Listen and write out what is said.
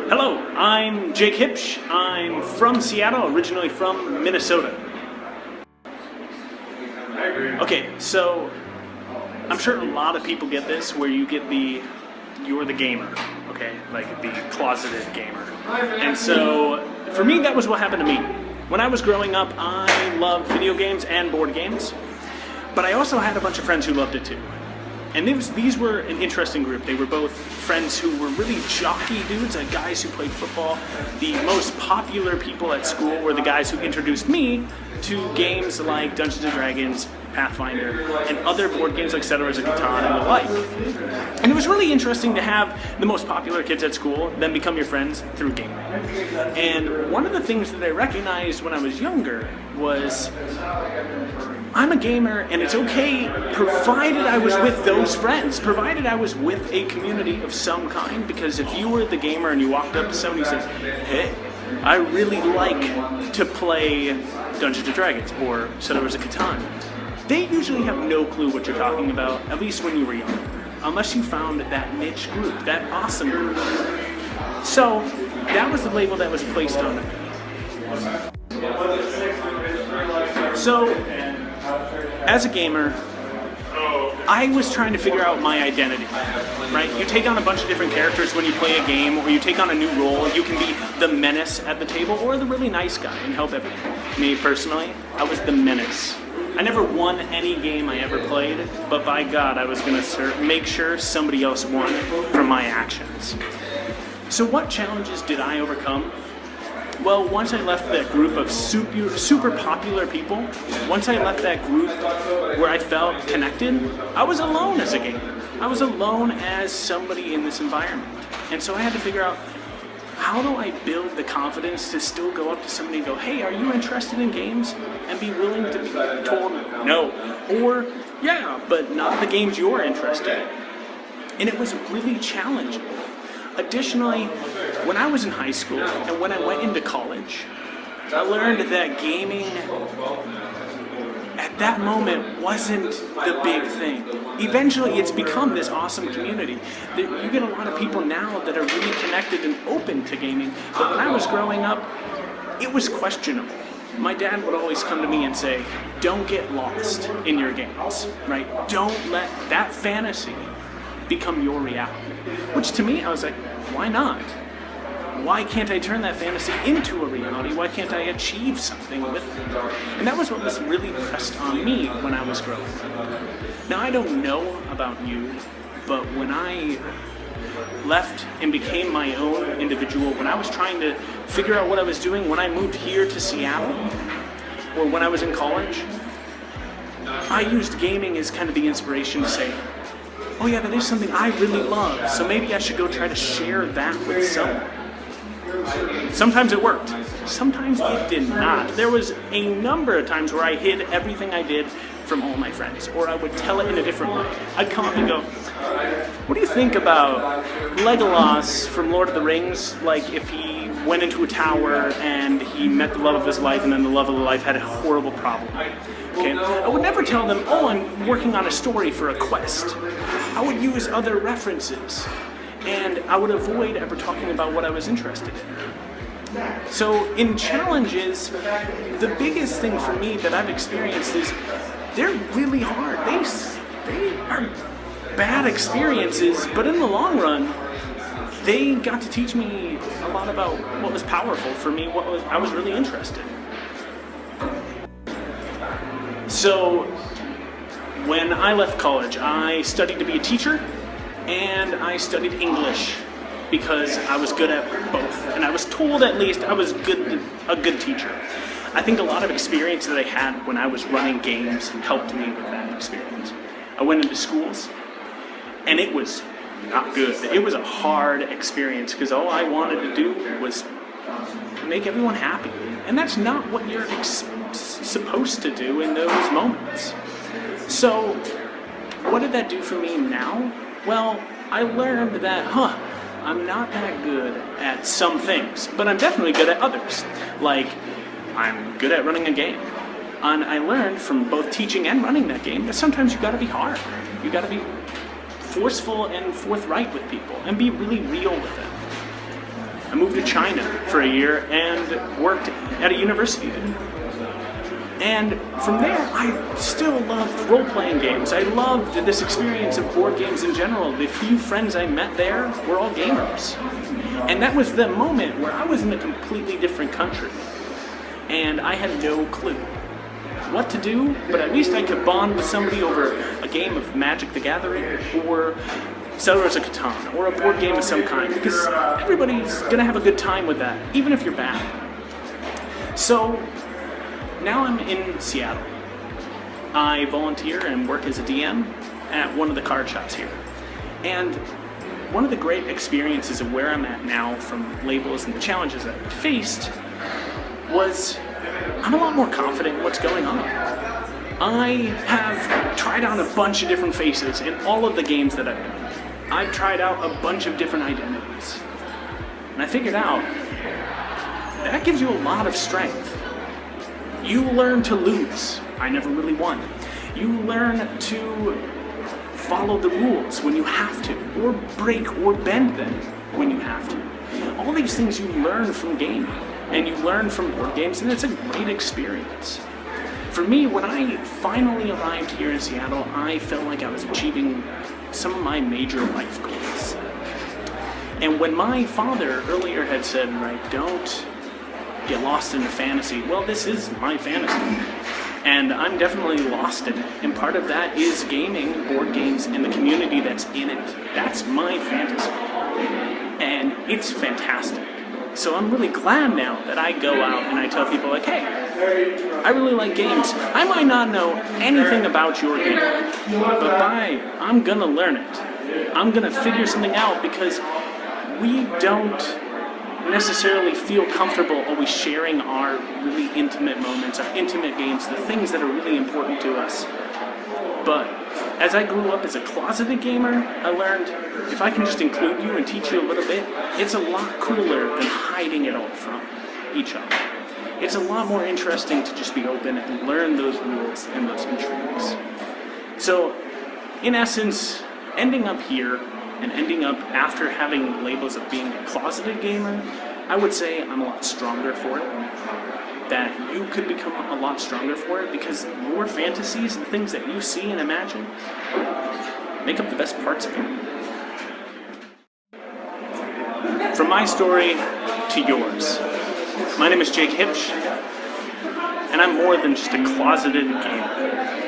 Hello, I'm Jake Hipsch. I'm from Seattle, originally from Minnesota. Okay, so I'm sure a lot of people get this, where you get you're the gamer, okay? Like the closeted gamer. And so for me, that was what happened to me. When I was growing up, I loved video games and board games, but I also had a bunch of friends who loved it too. And these were an interesting group. They were both friends who were really jockey dudes, like guys who played football. The most popular people at school were the guys who introduced me to games like Dungeons & Dragons, Pathfinder, and other board games like Settlers of Catan and the like. And it was really interesting to have the most popular kids at school then become your friends through gaming. And one of the things that I recognized when I was younger was I'm a gamer, and it's okay provided I was with those friends, provided I was with a community of some kind, because if you were the gamer and you walked up to somebody and said, hey, I really like to play Dungeons & Dragons or Settlers of Catan, they usually have no clue what you're talking about, at least when you were young, unless you found that niche group, that awesome group. So that was the label that was placed on me. So as a gamer, I was trying to figure out my identity, right? You take on a bunch of different characters when you play a game, or you take on a new role. You can be the menace at the table or the really nice guy and help everyone. Me personally, I was the menace. I never won any game I ever played, but by God, I was going to make sure somebody else won from my actions. So what challenges did I overcome? Well, once I left that group of super popular people, once I left that group where I felt connected, I was alone as a gamer. I was alone as somebody in this environment. And so I had to figure out, how do I build the confidence to still go up to somebody and go, hey, are you interested in games? And be willing to be told no. Or, yeah, but not the games you're interested in. And it was really challenging. Additionally, when I was in high school and when I went into college, I learned that gaming at that moment wasn't the big thing. Eventually, it's become this awesome community. You get a lot of people now that are really connected and open to gaming, but when I was growing up, it was questionable. My dad would always come to me and say, don't get lost in your games, right? Don't let that fantasy become your reality. Which to me, I was like, why not? Why can't I turn that fantasy into a reality? Why can't I achieve something with it? And that was what was really pressed on me when I was growing up. Now, I don't know about you, but when I left and became my own individual, when I was trying to figure out what I was doing, when I moved here to Seattle, or when I was in college, I used gaming as kind of the inspiration to say, oh yeah, that is something I really love, so maybe I should go try to share that with someone. Sometimes it worked. Sometimes it did not. There was a number of times where I hid everything I did from all my friends, or I would tell it in a different way. I'd come up and go, what do you think about Legolas from Lord of the Rings? Like if he went into a tower and he met the love of his life, and then the love of the life had a horrible problem. Okay? I would never tell them, oh, I'm working on a story for a quest. I would use other references, and I would avoid ever talking about what I was interested in. So in challenges, the biggest thing for me that I've experienced is they're really hard. They are bad experiences, but in the long run, they got to teach me a lot about what was powerful for me, I was really interested in. So when I left college, I studied to be a teacher, and I studied English because I was good at both, and I was told at least I was a good teacher. I think a lot of experience that I had when I was running games helped me with that experience. I went into schools, and it was not good. It was a hard experience because all I wanted to do was make everyone happy, and that's not what you're supposed to do in those moments. So what did that do for me now? Well, I learned that, I'm not that good at some things, but I'm definitely good at others. Like, I'm good at running a game. And I learned from both teaching and running that game that sometimes you gotta be hard. You gotta be forceful and forthright with people and be really real with them. I moved to China for a year and worked at a university there. And from there, I still loved role-playing games. I loved this experience of board games in general. The few friends I met there were all gamers. And that was the moment where I was in a completely different country. And I had no clue what to do, but at least I could bond with somebody over a game of Magic the Gathering or Settlers of Catan or a board game of some kind, because everybody's gonna have a good time with that, even if you're bad. So now I'm in Seattle. I volunteer and work as a DM at one of the card shops here. And one of the great experiences of where I'm at now from labels and the challenges that I faced was I'm a lot more confident in what's going on. I have tried on a bunch of different faces in all of the games that I've done. I've tried out a bunch of different identities. And I figured out that gives you a lot of strength. You learn to lose. I never really won. You learn to follow the rules when you have to, or break or bend them when you have to. All these things you learn from gaming, and you learn from board games, and it's a great experience. For me, when I finally arrived here in Seattle, I felt like I was achieving some of my major life goals. And when my father earlier had said, right, don't get lost in a fantasy, well, this is my fantasy. And I'm definitely lost in it. And part of that is gaming, board games, and the community that's in it. That's my fantasy. And it's fantastic. So I'm really glad now that I go out and I tell people like, hey, I really like games. I might not know anything about your game, but I'm gonna learn it. I'm gonna figure something out, because we don't necessarily feel comfortable always sharing our really intimate moments, our intimate games, the things that are really important to us. But as I grew up as a closeted gamer, I learned if I can just include you and teach you a little bit, it's a lot cooler than hiding it all from each other. It's a lot more interesting to just be open and learn those rules and those intrigues. So, in essence, ending up here and ending up after having labels of being a closeted gamer, I would say I'm a lot stronger for it. That you could become a lot stronger for it, because your fantasies, the things that you see and imagine, make up the best parts of you. From my story to yours, my name is Jake Hipsch, and I'm more than just a closeted gamer.